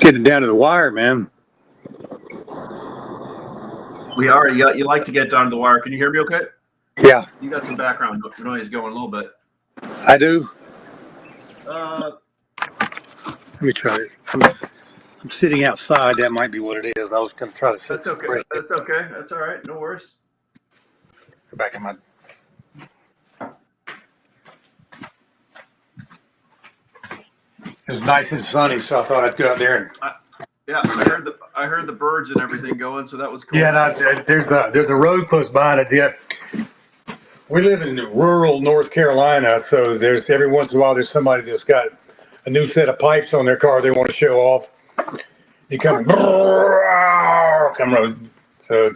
getting down to the wire, man. We are. You like to get down to the wire. Can you hear me okay? Yeah. You got some background noise going a little bit. I do. Uh, Let me try this. I'm sitting outside. That might be what it is. I was going to try to set That's okay. That's okay. That's all right. No worries. Go back in my. It's nice and sunny, so I thought I'd go out there and. Yeah, I heard the birds and everything going, so that was cool. Yeah, there's a road close by it. Yeah, we live in rural North Carolina, so there's every once in a while there's somebody that's got a new set of pipes on their car they want to show off. You come road. So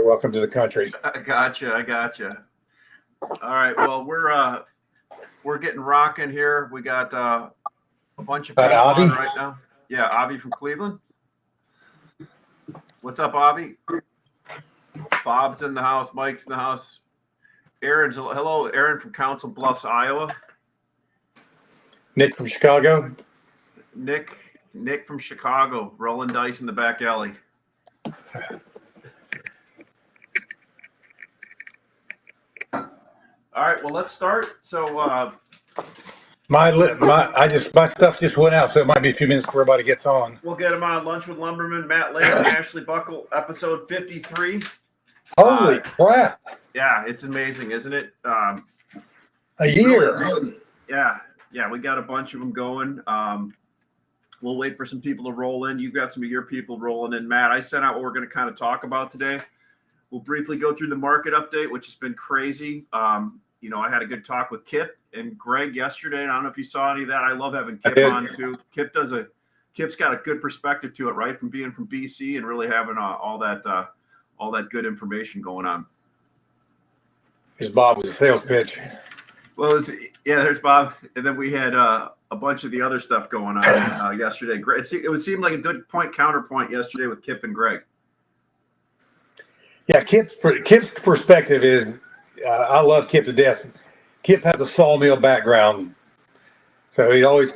welcome to the country. I gotcha. All right, well we're getting rocking here. We got a bunch of people on right now. Yeah, Avi from Cleveland. What's up, Avi? Bob's in the house. Mike's in the house. Hello, Aaron from Council Bluffs, Iowa. Nick from Chicago. Nick from Chicago, rolling dice in the back alley. All right, well, let's start. So my stuff just went out, so it might be a few minutes before everybody gets on. We'll get them on Lunch with Lumbermen, Matt Layman, Ashley Boeckholt, episode 53. Holy crap! Yeah, it's amazing, isn't it? A year. Really, yeah, we got a bunch of them going. We'll wait for some people to roll in. You've got some of your people rolling in. Matt, I sent out what we're going to kind of talk about today. We'll briefly go through the market update, which has been crazy. I had a good talk with Kip and Greg yesterday, and I don't know if you saw any of that. I love having Kip on too. Kip's got a good perspective to it, right? From being from BC and really having all that good information going on. His Bob was a sales pitch. Well, there's Bob, and then we had a bunch of the other stuff going on yesterday. It would seem like a good counterpoint yesterday with Kip and Greg. Yeah, Kip's perspective is, I love Kip to death. Kip has a sawmill background, so he always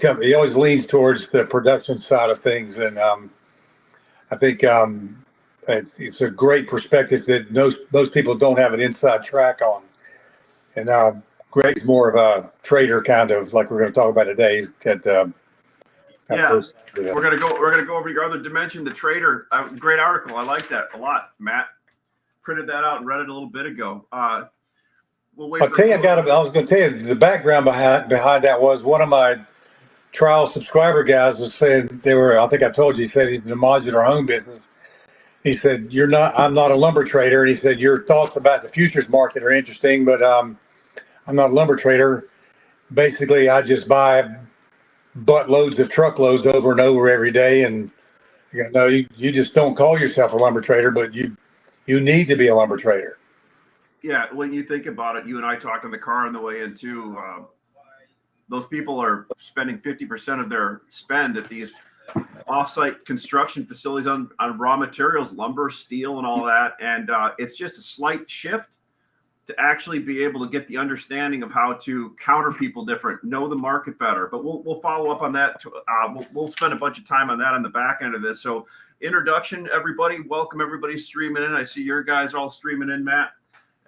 leans towards the production side of things, and I think it's a great perspective that most people don't have an inside track on. And Greg's more of a trader, kind of like we're going to talk about today. We're gonna go over your other dimension, the trader. Great article. I like that a lot. Matt printed that out and read it a little bit ago. We'll wait. I was going to tell you the background behind that was one of my trial subscriber guys was saying I think I told you, he said he's in the modular home business. He said, I'm not a lumber trader. And he said, your thoughts about the futures market are interesting, but I'm not a lumber trader. Basically, I just buy buttloads of truckloads over and over every day. And you just don't call yourself a lumber trader, but you need to be a lumber trader. Yeah, when you think about it, you and I talked in the car on the way in too. Those people are spending 50% of their spend at these off-site construction facilities on raw materials, lumber, steel, and all that. And it's just a slight shift to actually be able to get the understanding of how to counter people different, know the market better. But we'll follow up on that. We'll spend a bunch of time on that on the back end of this. So introduction, everybody. Welcome, everybody streaming in. I see your guys all streaming in, Matt.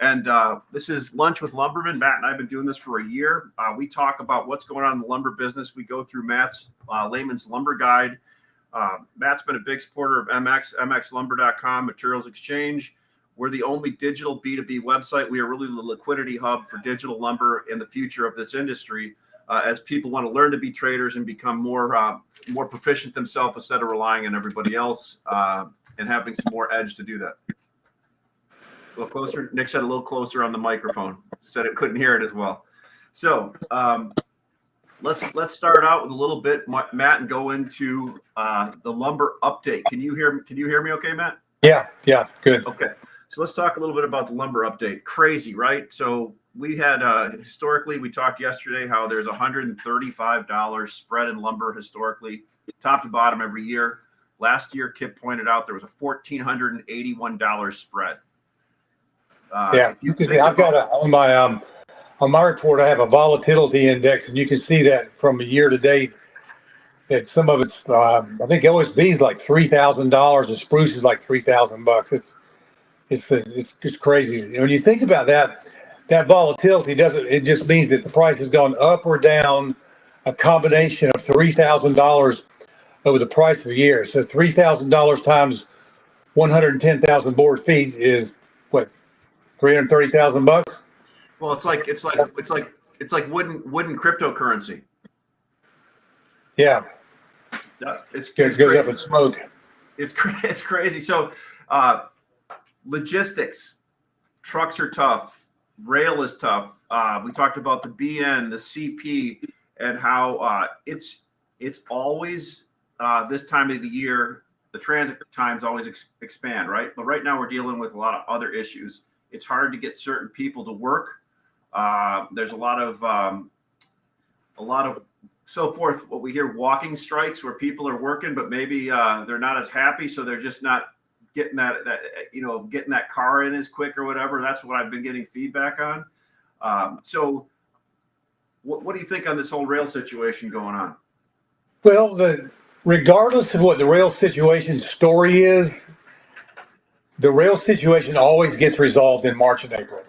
And this is Lunch with Lumbermen. Matt and I have been doing this for a year. We talk about what's going on in the lumber business. We go through Matt's Layman's Lumber Guide. Matt's been a big supporter of mxlumber.com, Materials Exchange. We're the only digital B2B website. We are really the liquidity hub for digital lumber in the future of this industry as people want to learn to be traders and become more proficient themselves instead of relying on everybody else and having some more edge to do that. A little closer. Nick said a little closer on the microphone. Said it couldn't hear it as well. So let's start out with a little bit, Matt, and go into the lumber update. Can you hear me okay, Matt? Yeah, good. Okay. So let's talk a little bit about the lumber update. Crazy, right? So we had historically, we talked yesterday how there's $135 spread in lumber historically, top to bottom every year. Last year, Kip pointed out there was a $1,481 spread. I've got on my report, I have a volatility index, and you can see that from a year to date. some of it's I think OSB is like $3,000, and spruce is like $3,000. It's crazy. And when you think about that, that volatility doesn't. It just means that the price has gone up or down, a combination of $3,000 over the price of a year. So $3,000 times 110,000 board feet is what, 330,000 bucks? Well, it's like wooden cryptocurrency. Yeah, Yeah, it goes up in smoke. it's crazy. So, logistics, trucks are tough. Rail is tough. We talked about the BN, the CP, and how it's always this time of the year. The transit times always expand, right? But right now we're dealing with a lot of other issues. It's hard to get certain people to work. There's a lot of so forth. What we hear, walking strikes, where people are working, but maybe they're not as happy, so they're just not getting getting that car in as quick or whatever. That's what I've been getting feedback on. So, what do you think on this whole rail situation going on? Well, regardless of what the rail situation story is, the rail situation always gets resolved in March and April.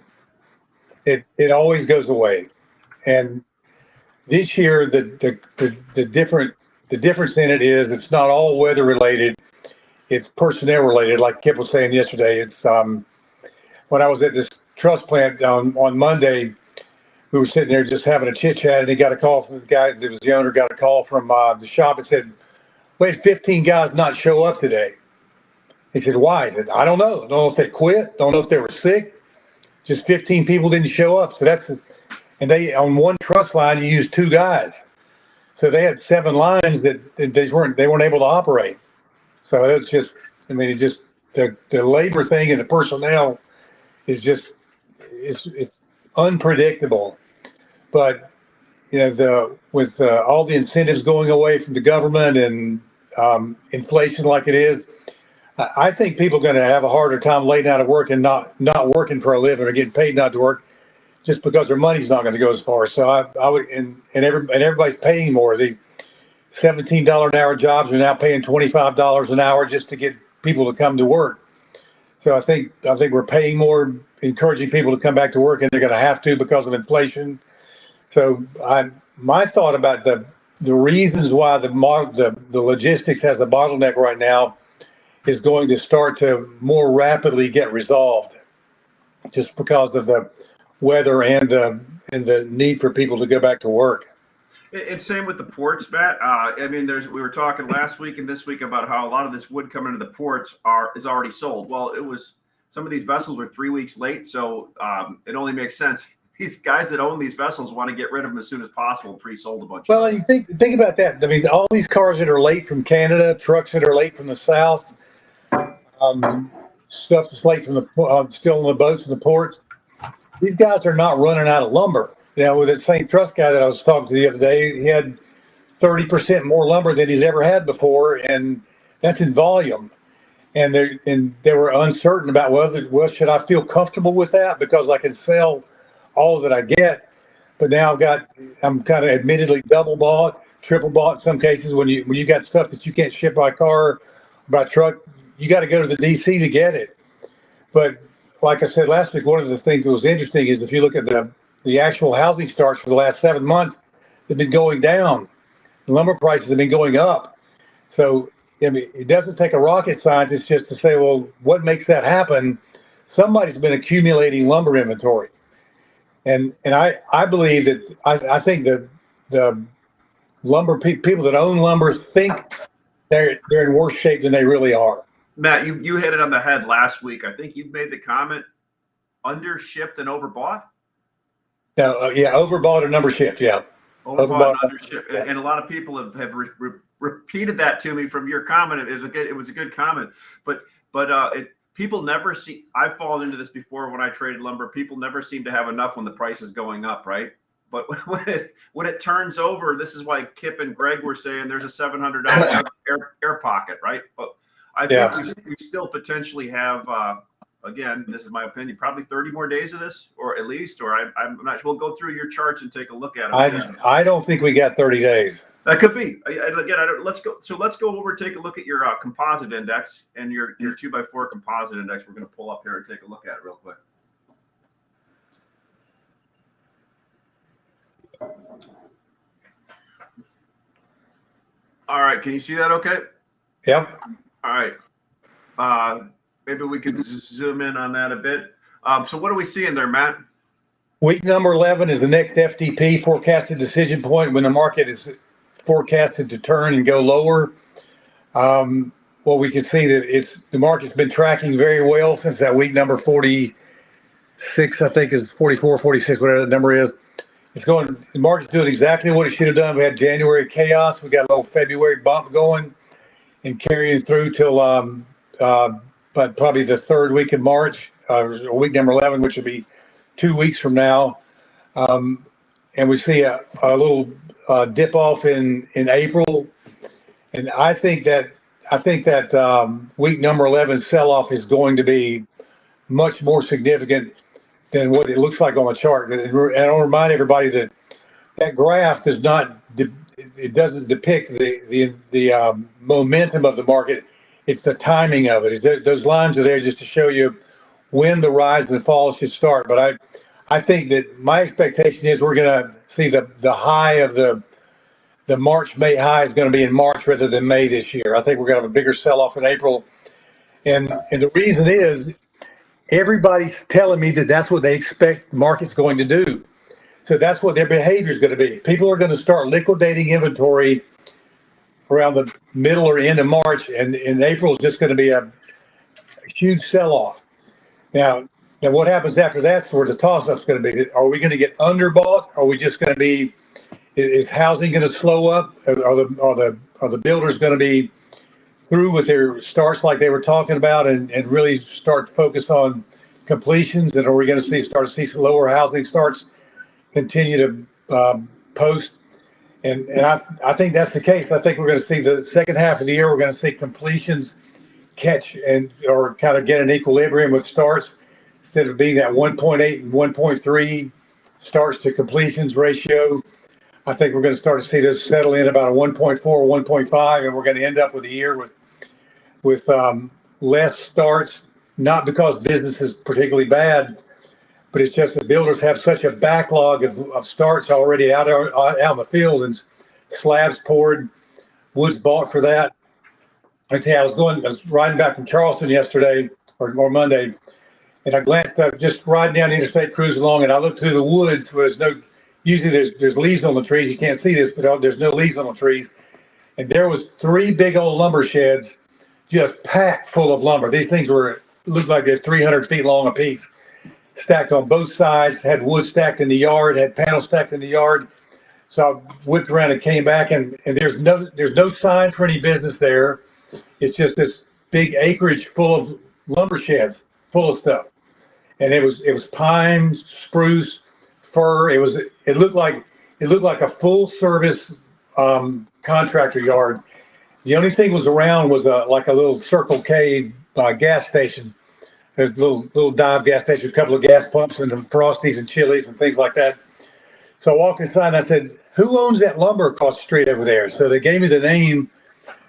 It always goes away, and this year the difference in it is it's not all weather related. It's personnel related. Like Kip was saying yesterday, it's when I was at this truss plant on Monday, we were sitting there just having a chit chat, and he got a call from the guy that was the owner. Got a call from the shop and said, "We had 15 guys not show up today." He said, "Why?" I said, "I don't know. I don't know if they quit. Don't know if they were sick. Just 15 people didn't show up." So and they on one truss line you use two guys, so they had 7 lines that they weren't able to operate. So it's just, I mean, it just the labor thing and the personnel is just it's unpredictable. But with all the incentives going away from the government and inflation like it is, I think people are going to have a harder time laying out of work and not working for a living or getting paid not to work, just because their money's not going to go as far. So I would and everybody's paying more. The $17 an hour jobs are now paying $25 an hour just to get people to come to work. So I think we're paying more, encouraging people to come back to work, and they're going to have to because of inflation. So my thought about the reasons why the logistics has the bottleneck right now is going to start to more rapidly get resolved, just because of the weather and the need for people to go back to work. And same with the ports, Matt. I mean, we were talking last week and this week about how a lot of this wood coming into the ports is already sold. Well, some of these vessels were 3 weeks late, so it only makes sense. These guys that own these vessels want to get rid of them as soon as possible. Pre-sold a bunch. Well, you think about that. I mean, all these cars that are late from Canada, trucks that are late from the south, stuff that's late from the still in the boats in the ports. These guys are not running out of lumber. With that same truss guy that I was talking to the other day, he had 30% more lumber than he's ever had before, and that's in volume. And they were uncertain about well, should I feel comfortable with that because I can sell all that I get, but now I'm kind of admittedly double bought, triple bought in some cases. When you got stuff that you can't ship by car, by truck, you got to go to the DC to get it. But like I said last week, one of the things that was interesting is if you look at the actual housing starts for the last 7 months, they've been going down. Lumber prices have been going up. So I mean, it doesn't take a rocket scientist just to say, well, what makes that happen? Somebody's been accumulating lumber inventory. And I believe that I think that the lumber people that own lumber think they're in worse shape than they really are. Matt, you hit it on the head last week. I think you made the comment, undershipped and overbought. Yeah, overbought and undershipped. Yeah, overbought and undershipped, and a lot of people have repeated that to me from your comment. It was a good comment, but people never see. I've fallen into this before when I traded lumber. People never seem to have enough when the price is going up, right? But when it turns over, this is why Kip and Greg were saying there's a $700 air pocket, right? But I think we still potentially have. Again, this is my opinion, probably 30 more days of this, or I'm not sure. We'll go through your charts and take a look at it. I don't think we got 30 days. That could be. Let's go. So let's go over and take a look at your composite index and your 2x4 composite index. We're going to pull up here and take a look at it real quick. All right. Can you see that okay? Yep. All right. Maybe we could zoom in on that a bit. So what are we seeing there, Matt? Week number 11 is the next FTP, forecasted decision point, when the market is forecasted to turn and go lower. Well, we can see that the market's been tracking very well since that week number 46, I think is 44, 46, whatever the number is. The market's doing exactly what it should have done. We had January chaos. We got a little February bump going and carrying through till but probably the third week of March, week number 11, which will be 2 weeks from now. And we see a little dip off in April. And I think that week number 11 sell off is going to be much more significant than what it looks like on the chart. And I'll remind everybody that graph does not it doesn't depict the momentum of the market. It's the timing of it. Those lines are there just to show you when the rise and the fall should start. But I think that my expectation is we're going to see the high of the March, May high is going to be in March rather than May this year. I think we're going to have a bigger sell-off in April. And the reason is everybody's telling me that that's what they expect the market's going to do. So that's what their behavior is going to be. People are going to start liquidating inventory around the middle or end of March, and in April is just going to be a huge sell-off. Now what happens after that's where the toss-up's going to be. Are we going to get underbought? Are we just going to be? Is housing going to slow up? Are the builders going to be through with their starts like they were talking about and really start to focus on completions? And are we going to start to see some lower housing starts continue to post? And I think that's the case. I think we're going to see the second half of the year, we're going to see completions catch or kind of get an equilibrium with starts instead of being that 1.8 and 1.3 starts to completions ratio. I think we're going to start to see this settle in about a 1.4 or 1.5, and we're going to end up with a year with less starts, not because business is particularly bad, but it's just the builders have such a backlog of starts already out in the field and slabs poured, wood's bought for that. I tell you, I was riding back from Charleston yesterday or Monday, and I glanced up, just riding down the interstate, cruising along, and I looked through the woods where usually there's leaves on the trees. You can't see this, but there's no leaves on the trees. And there was 3 big old lumber sheds just packed full of lumber. These things looked like they're 300 feet long a piece, stacked on both sides, had wood stacked in the yard, had panels stacked in the yard. So I whipped around and came back, and there's no sign for any business there. It's just this big acreage full of lumber sheds, full of stuff. And it was pine, spruce, fir. It looked like a full service contractor yard. The only thing was around was like a little Circle K gas station. There's a little dive gas station, a couple of gas pumps and some Frosties and Chili's and things like that. So I walked inside and I said, "Who owns that lumber across the street over there?" So they gave me the name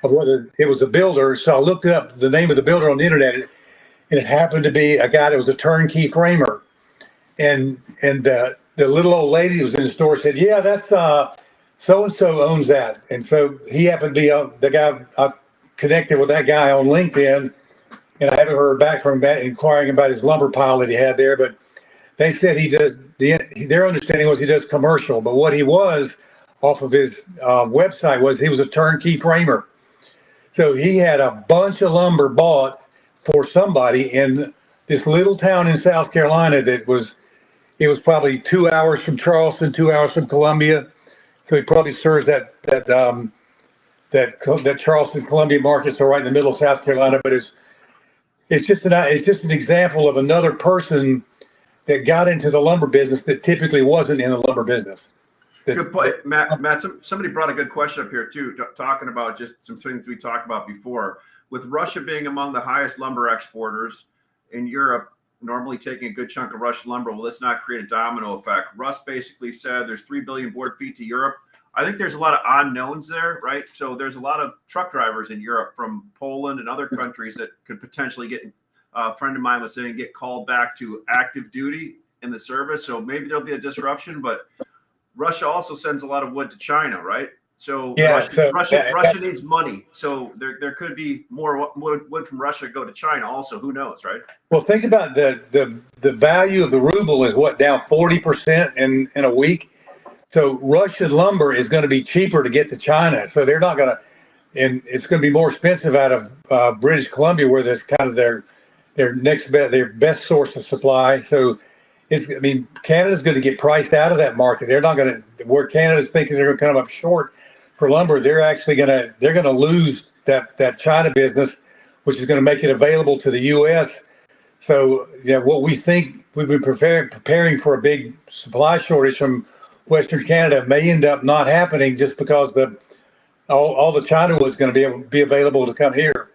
of whether it was a builder. So I looked up the name of the builder on the internet, and it happened to be a guy that was a turnkey framer. And the little old lady who was in the store said, "Yeah, that's so-and-so owns that." And so he happened to be the guy. I connected with that guy on LinkedIn, and I haven't heard back from him inquiring about his lumber pile that he had there. But they said he does, their understanding was he does commercial. But what he was off of his website was he was a turnkey framer. So he had a bunch of lumber bought for somebody in this little town in South Carolina it was probably 2 hours from Charleston, 2 hours from Columbia. So he probably serves that Charleston, Columbia market, so right in the middle of South Carolina. But it's just an example of another person that got into the lumber business that typically wasn't in the lumber business. Good point, Matt. Somebody brought a good question up here too, talking about just some things we talked about before. With Russia being among the highest lumber exporters in Europe, normally taking a good chunk of Russian lumber, will this not create a domino effect? Russ basically said there's 3 billion board feet to Europe. I think there's a lot of unknowns there, right? So there's a lot of truck drivers in Europe from Poland and other countries that could potentially get. A friend of mine was saying get called back to active duty in the service. So maybe there'll be a disruption, but Russia also sends a lot of wood to China, right? So Yeah, Russia needs money. So there could be more wood from Russia go to China also. Who knows, right? well, think about the value of the ruble is what, down 40% in a week. So Russian lumber is going to be cheaper to get to China. So they're not going to, and it's going to be more expensive out of British Columbia, where that's kind of their their best source of supply. So I mean, Canada's going to get priced out of that market. They're not going to, where Canada's thinking they're going to come up short for lumber. They're actually going to lose that China business, which is going to make it available to the U.S. So, yeah, what we think we've been preparing for a big supply shortage from Western Canada may end up not happening, just because all the China wood is going to be available to come here.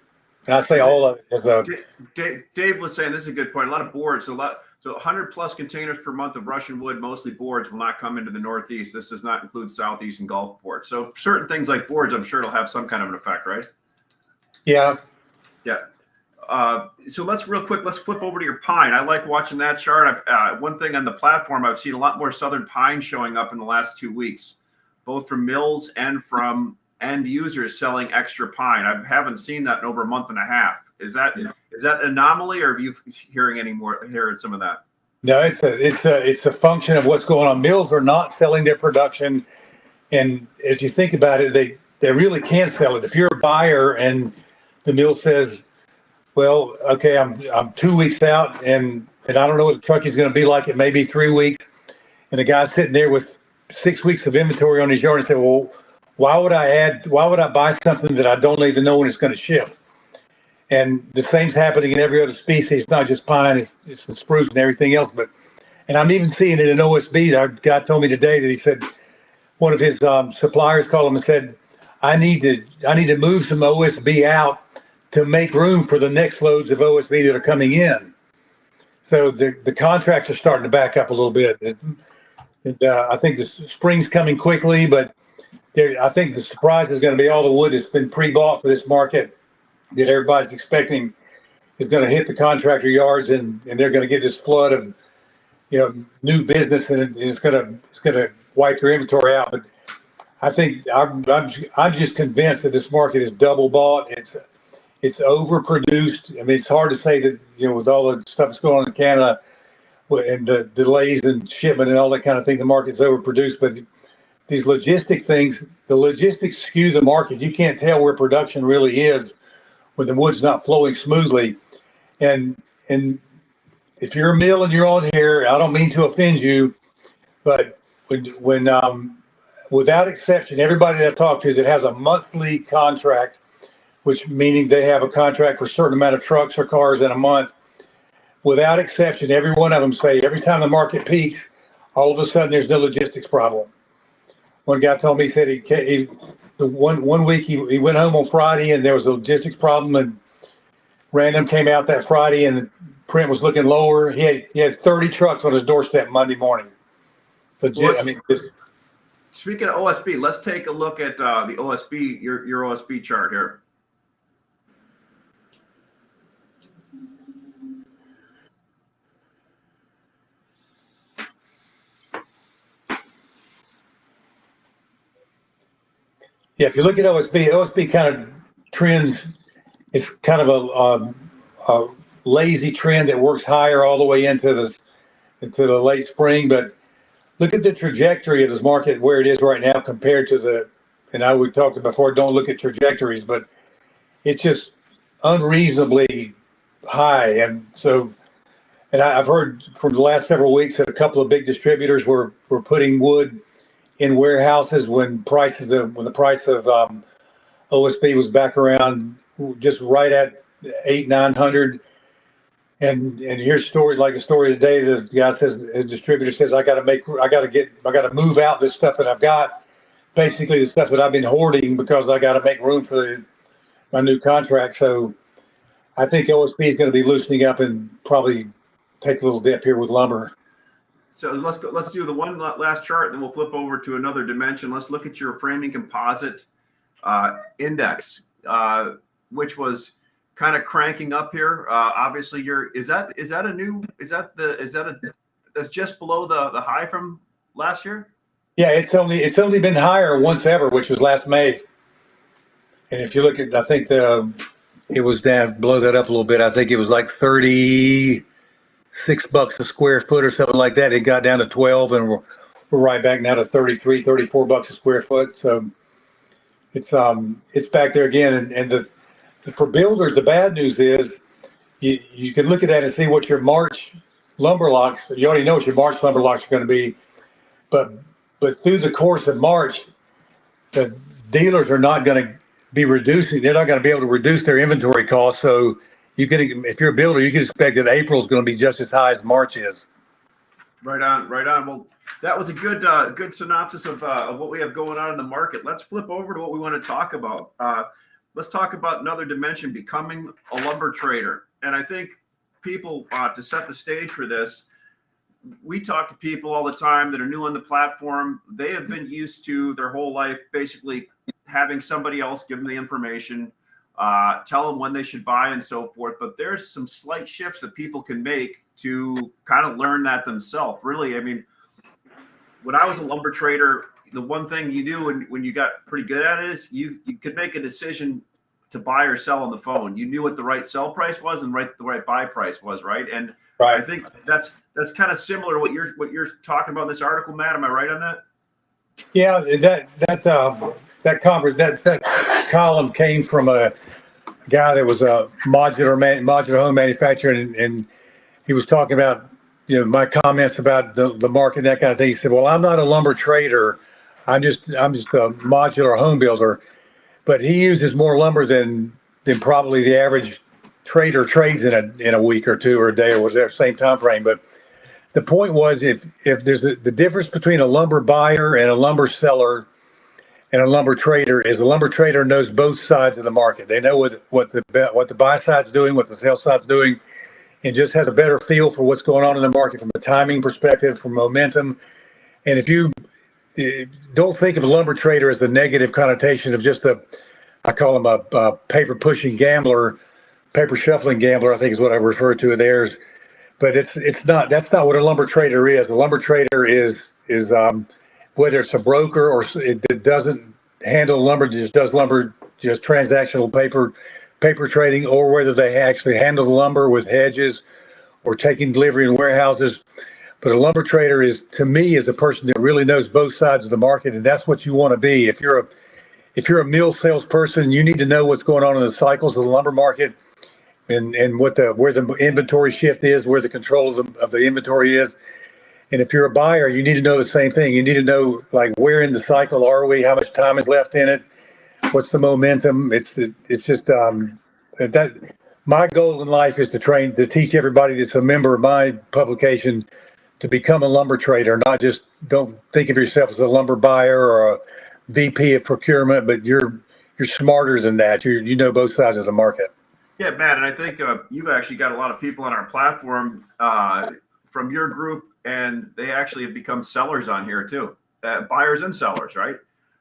And I say all of it is Dave was saying, this is a good point. A lot of boards, so 100 plus containers per month of Russian wood, mostly boards, will not come into the Northeast. This does not include Southeast and Gulf ports. So certain things like boards, I'm sure it'll have some kind of an effect, right? Yeah. Yeah. So let's flip over to your pine. I like watching that chart. One thing on the platform, I've seen a lot more southern pine showing up in the last 2 weeks, both from mills and from end users selling extra pine. I haven't seen that in over a month and a half. Is that an anomaly, or are you hearing some of that? No, it's a function of what's going on. Mills are not selling their production, and if you think about it, they really can't sell it. If you're a buyer and the mill says, well, okay, I'm 2 weeks out, and I don't know what the truck is going to be like. It may be 3 weeks, and the guy's sitting there with 6 weeks of inventory on his yard and say, well, why would I buy something that I don't even know when it's going to ship? And the same's happening in every other species, not just pine, it's the spruce and everything else. And I'm even seeing it in OSB. Our guy told me today that he said one of his suppliers called him and said, I need to move some OSB out to make room for the next loads of OSB that are coming in. So the contracts are starting to back up a little bit. I think the spring's coming quickly, but I think the surprise is going to be all the wood that's been pre-bought for this market that everybody's expecting is going to hit the contractor yards, and they're going to get this flood of new business, and it's going to wipe their inventory out. But I think I'm just convinced that this market is double bought. It's overproduced. I mean, it's hard to say that with all the stuff that's going on in Canada and the delays in shipment and all that kind of thing, the market's overproduced. But these the logistics skew the market. You can't tell where production really is when the wood's not flowing smoothly. And if you're a mill and you're on here, I don't mean to offend you, but when without exception, everybody that I talk to that has a monthly contract, which meaning they have a contract for a certain amount of trucks or cars in a month, without exception, every one of them say every time the market peaks, all of a sudden there's no logistics problem. One guy told me, he said one week he went home on Friday and there was a logistics problem, and random came out that Friday and the print was looking lower. He had 30 trucks on his doorstep Monday morning. Speaking of OSB, let's take a look at the OSB, your OSB chart here. Yeah, if you look at OSB kind of trends. It's kind of a lazy trend that works higher all the way into the late spring. But look at the trajectory of this market where it is right now compared to we talked before, don't look at trajectories, but it's just unreasonably high. And I've heard from the last several weeks that a couple of big distributors were putting wood in warehouses when the price of OSB was back around just right at 800-900. And here's a story today. The guy says, his distributor says, I got to move out this stuff that I've got, basically the stuff that I've been hoarding, because I got to make room for my new contract. So I think OSB is going to be loosening up and probably take a little dip here with lumber. So let's go. Let's do the one last chart, and then we'll flip over to another dimension. Let's look at your framing composite index, which was kind of cranking up here. Obviously, that's just below the high from last year. Yeah, it's only been higher once ever, which was last May. And if you look at, I think it was down below that up a little bit. I think it was like $36 a square foot or something like that. It got down to 12, and we're right back now to 33, $34 a square foot. So it's back there again. And for builders, the bad news is you can look at that and see what your March lumber locks. You already know what your March lumber locks are going to be, but through the course of March, the dealers are not going to be reducing. They're not going to be able to reduce their inventory costs. So if you're a builder, you can expect that April is going to be just as high as March is. Right on. Well, that was a good synopsis of what we have going on in the market. Let's flip over to what we want to talk about. Let's talk about another dimension, becoming a lumber trader. And I think people, to set the stage for this, we talk to people all the time that are new on the platform. They have been used to their whole life basically having somebody else give them the information, tell them when they should buy and so forth. But there's some slight shifts that people can make to kind of learn that themselves. Really, I mean, when I was a lumber trader, the one thing you do when you got pretty good at it is you could make a decision to buy or sell on the phone. You knew what the right sell price was and the right buy price was, right? And Right. I think that's kind of similar to what you're talking about in this article, Matt. Am I right on that? Yeah, that column came from a guy that was a modular home manufacturer, and he was talking about my comments about the market and that kind of thing. He said, "Well, I'm not a lumber trader. I'm just a modular home builder," but he uses more lumber than probably the average trader trades in a week or two or a day or whatever, same time frame. But the point was, if there's the difference between a lumber buyer and a lumber seller and a lumber trader is, the lumber trader knows both sides of the market. They know what the buy side's doing, what the sell side's doing, and just has a better feel for what's going on in the market from a timing perspective, from momentum. And if you don't think of a lumber trader as the negative connotation of just I call him a paper pushing gambler, paper shuffling gambler, I think is what I refer to it there. But it's not. That's not what a lumber trader is. A lumber trader is whether it's a broker or it doesn't handle lumber, just does lumber, just transactional paper trading, or whether they actually handle the lumber with hedges or taking delivery in warehouses. But a lumber trader to me, is a person that really knows both sides of the market, and that's what you want to be. If you're a mill salesperson, you need to know what's going on in the cycles of the lumber market, and where the inventory shift is, where the control of the inventory is. And if you're a buyer, you need to know the same thing. You need to know, like, where in the cycle are we, how much time is left in it, what's the momentum. It's just that my goal in life is to teach everybody that's a member of my publication to become a lumber trader. Not just, don't think of yourself as a lumber buyer or a VP of procurement, but you're smarter than that. You know both sides of the market. Yeah, Matt, and I think you've actually got a lot of people on our platform from your group, and they actually have become sellers on here too, buyers and sellers, right?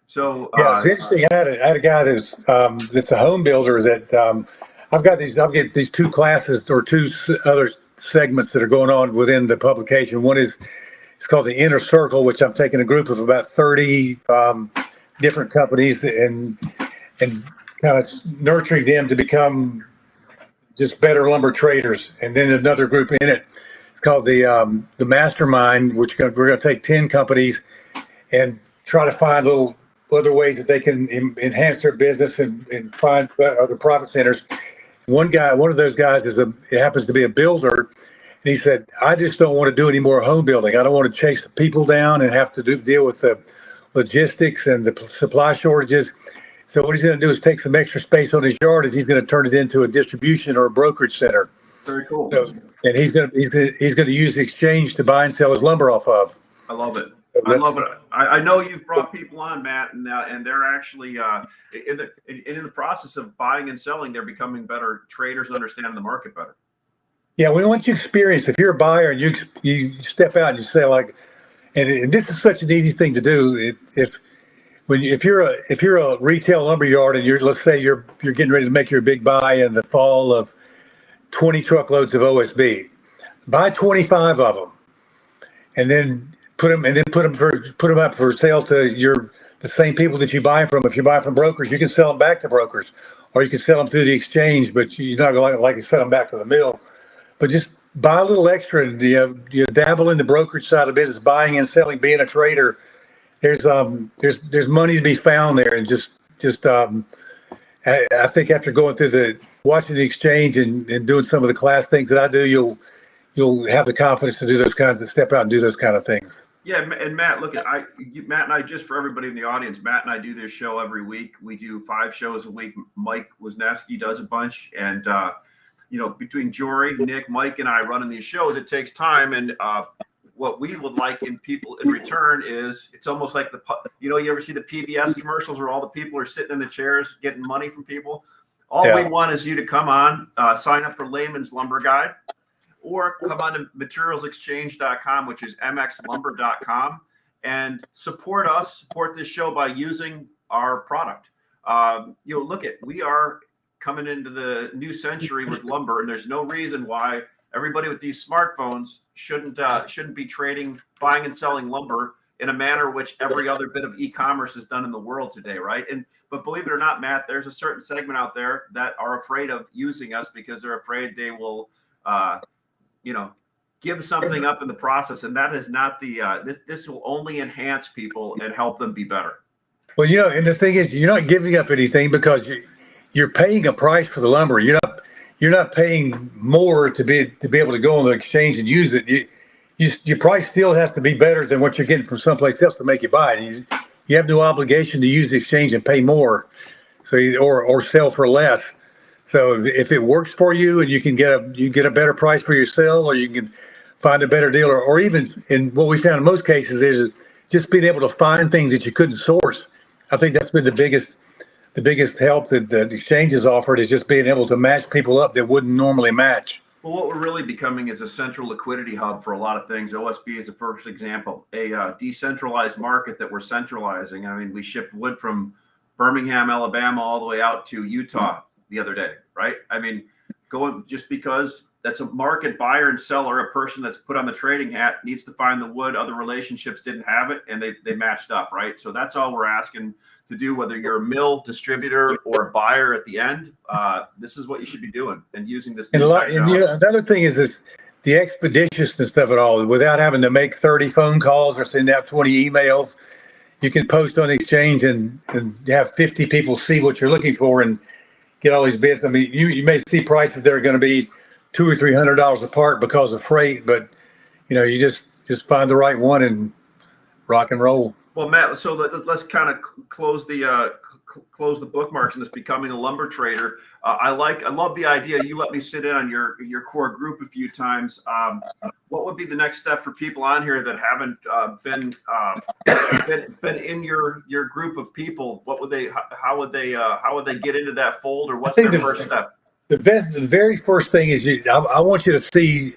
So yeah, it's interesting. I had a guy that's a home builder that I've got these two classes or two other segments that are going on within the publication. One is, it's called the Inner Circle, which I'm taking a group of about 30 different companies and kind of nurturing them to become just better lumber traders. And then another group in it, it's called the Mastermind, which we're going to take 10 companies and try to find little other ways that they can enhance their business and find other profit centers. One of those guys happens to be a builder, and he said, "I just don't want to do any more home building. I don't want to chase people down and have to deal with the logistics and the supply shortages." So what he's going to do is take some extra space on his yard, and he's going to turn it into a distribution or a brokerage center. Very cool. So, and he's going to use the exchange to buy and sell his lumber off of. I love it. I love it. I know you've brought people on, Matt, and they're actually in the process of buying and selling. They're becoming better traders and understanding the market better. Yeah, once you experience, if you're a buyer and you step out and you say like, and this is such an easy thing to do. If you're a retail lumber yard and let's say you're getting ready to make your big buy in the fall of 20 truckloads of OSB, buy 25 of them, and then put them up for sale to the same people that you buy from. If you buy from brokers, you can sell them back to brokers, or you can sell them through the exchange, but you're not going to like to sell them back to the mill. But just buy a little extra. And you dabble in the brokerage side of the business, buying and selling, being a trader. There's money to be found there, and I think after going through watching the exchange and doing some of the class things that I do, you'll have the confidence to do those kinds of step out and do those kind of things. Yeah, and Matt, look, Matt and I, just for everybody in the audience, Matt and I do this show every week. We do 5 shows a week. Mike Wisniewski does a bunch, and between Jory, Nick, Mike, and I running these shows, it takes time. And what we would like in people in return is it's almost like you ever see the PBS commercials where all the people are sitting in the chairs getting money from people. All we want is you to come on, sign up for Layman's Lumber Guide, or come on to materialsexchange.com, which is mxlumber.com, and support us, support this show by using our product. We are coming into the new century with lumber, and there's no reason why everybody with these smartphones shouldn't be buying and selling lumber in a manner which every other bit of e-commerce is done in the world today, right? But believe it or not, Matt, there's a certain segment out there that are afraid of using us because they're afraid they will, give something up in the process, and that is not this will only enhance people and help them be better. Well, and the thing is, you're not giving up anything because you're paying a price for the lumber. You're not paying more to be able to go on the exchange and use it. Your price still has to be better than what you're getting from someplace else to make you buy it. You have no obligation to use the exchange and pay more, or sell for less. So if it works for you and you get a better price for your sale, or you can find a better deal, or even in what we found in most cases is just being able to find things that you couldn't source. I think that's been the biggest help that the exchanges offered, is just being able to match people up that wouldn't normally match. Well, what we're really becoming is a central liquidity hub for a lot of things. OSB is the first example, a decentralized market that we're centralizing. I mean, we shipped wood from Birmingham, Alabama, all the way out to Utah the other day, right? I mean, just because that's a market buyer and seller, a person that's put on the trading hat needs to find the wood. Other relationships didn't have it, and they matched up, right? So that's all we're asking to do, whether you're a mill, distributor, or a buyer at the end. This is what you should be doing and using this. Another thing is the expeditiousness of it all. Without having to make 30 phone calls or send out 20 emails, you can post on the exchange and have 50 people see what you're looking for and get all these bids. I mean, you may see prices that are going to be $200 or $300 apart because of freight, but you just find the right one and rock and roll. Well, Matt, so let's kind of close the bookmarks in this becoming a lumber trader. I love the idea. You let me sit in on your core group a few times. What would be the next step for people on here that haven't been in your group of people? How would they get into that fold, or what's their first step? The very first thing is I want you to see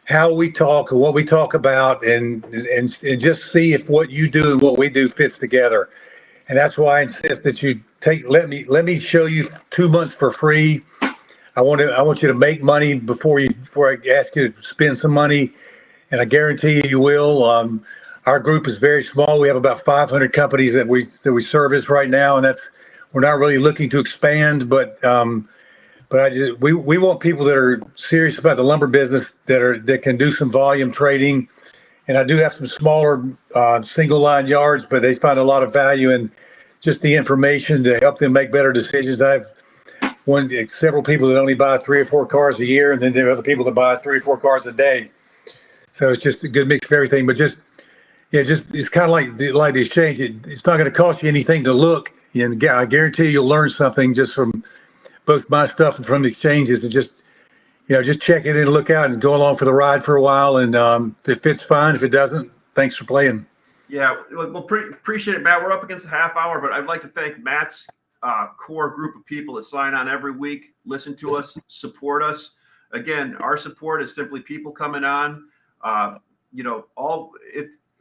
how we talk and what we talk about, and just see if what you do and what we do fits together. And that's why I insist that you let me show you 2 months for free. I want you to make money before I ask you to spend some money, and I guarantee you will. Our group is very small. We have about 500 companies that we service right now, and we're not really looking to expand, but we want people that are serious about the lumber business that can do some volume trading. And I do have some smaller single line yards, but they find a lot of value in just the information to help them make better decisions. I have several people that only buy 3 or 4 cars a year, and then there are other people that buy 3 or 4 cars a day. So it's just a good mix of everything. But it's kind of like the exchange. It's not going to cost you anything to look, and I guarantee you'll learn something just from both my stuff and from the exchanges. And just check it in and look out and go along for the ride for a while. And if it fits, fine. If it doesn't, thanks for playing. Yeah, well, appreciate it, Matt. We're up against a half hour, but I'd like to thank Matt's core group of people that sign on every week, listen to us, support us. again, our support is simply people coming on.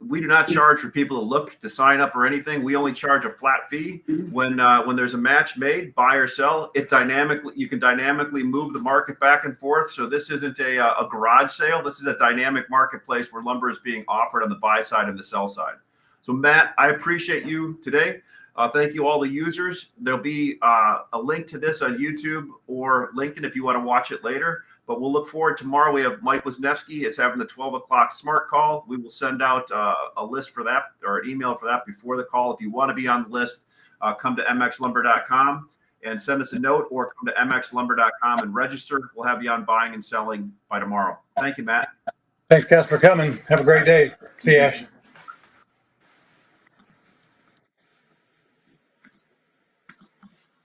We do not charge for people to look, to sign up or anything. We only charge a flat fee when there's a match made, buy or sell. You can dynamically move the market back and forth. So this isn't a garage sale. This is a dynamic marketplace where lumber is being offered on the buy side and the sell side. So Matt, I appreciate you today. Thank you all the users. There'll be a link to this on YouTube or LinkedIn if you want to watch it later. But we'll look forward tomorrow. We have Mike Wisniewski is having the 12 o'clock smart call. We will send out a list for that or an email for that before the call. If you want to be on the list, come to mxlumber.com and send us a note, or come to mxlumber.com and register. We'll have you on buying and selling by tomorrow. Thank you, Matt. Thanks, guys, for coming. Have a great day. See you, Ash.